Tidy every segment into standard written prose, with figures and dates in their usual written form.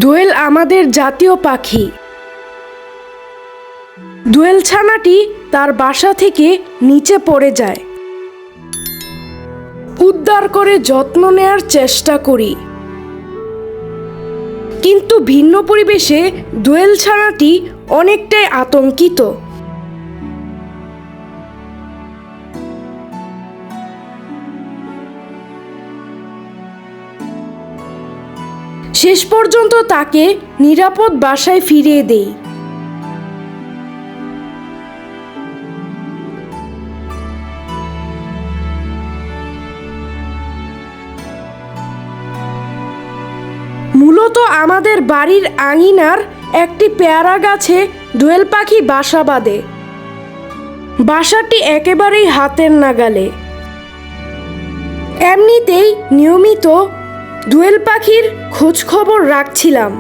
দোয়েল আমাদের জাতীয় পাখি। দোয়েল ছানাটি তার বাসা থেকে নিচে পড়ে যায়। উদ্ধার করে যত্ন নেয়ার চেষ্টা করি, কিন্তু ভিন্ন পরিবেশে দোয়েল ছানাটি অনেকটাই আতঙ্কিত। শেষ পর্যন্ত তাকে নিরাপদ বাসায় ফিরিয়ে দেই। মূলত আমাদের বাড়ির আঙিনার একটি পেয়ারা গাছে দোয়েল পাখি বাসা বাঁধে। বাসাটি একেবারেই হাতের নাগালে। এমনিতেই নিয়মিত দোয়েল পাখির খোঁজ খবর রাখছিলাম।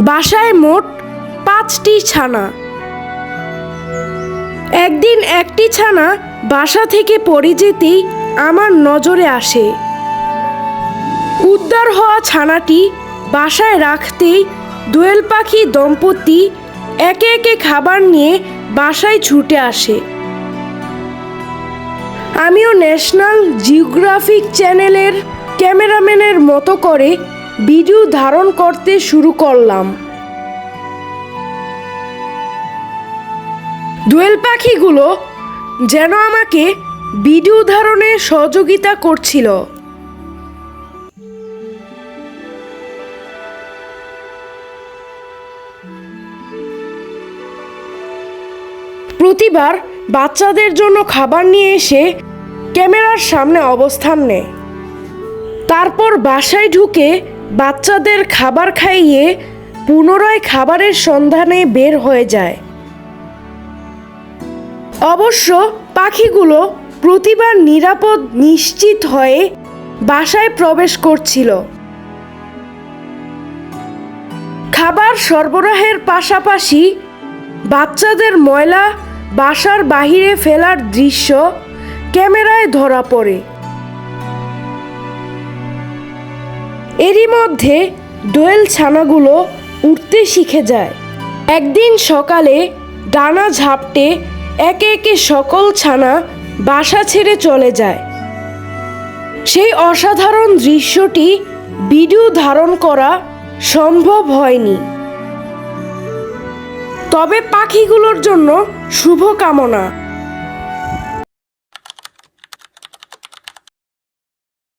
বাসায় মোট 5টি ছানা। একদিন একটি ছানা বাসা থেকে পড়ে যেতেই আমার নজরে আসে। উদ্ধার হওয়া ছানাটি বাসায় রাখতেই দোয়েল পাখি দম্পতি একে একে খাবার নিয়ে বাসায় ছুটে আসে। আমিও ন্যাশনাল জিওগ্রাফিক চ্যানেলের ক্যামেরাম্যানের মতো করে ভিডিও ধারণ করতে শুরু করলাম। দোয়েল পাখিগুলো যেন আমাকে ভিডিও ধারণে সহযোগিতা করছিল। প্রতিবার বাচ্চাদের জন্য খাবার নিয়ে এসে ক্যামেরার সামনে অবস্থান নেয়। তারপর বাসায় ঢুকে বাচ্চাদের খাবার খাইয়ে পুনরায় খাবারের সন্ধানে বের হয়ে যায়। অবশ্য পাখিগুলো প্রতিবার নিরাপদ নিশ্চিত হয়ে বাসায় প্রবেশ করছিল। খাবার সরবরাহের পাশাপাশি বাচ্চাদের ময়লা বাসার বাহিরে ফেলার দৃশ্য ক্যামেরায় ধরা পড়ে। এরই মধ্যে দোয়েল ছানাগুলো উঠতে শিখে যায়। একদিন সকালে ডানা ঝাপটে একে একে সকল ছানা বাসা ছেড়ে চলে যায়। সেই অসাধারণ দৃশ্যটি ভিডিও ধারণ করা সম্ভব হয়নি। তবে পাখিগুলোর জন্য শুভকামনা।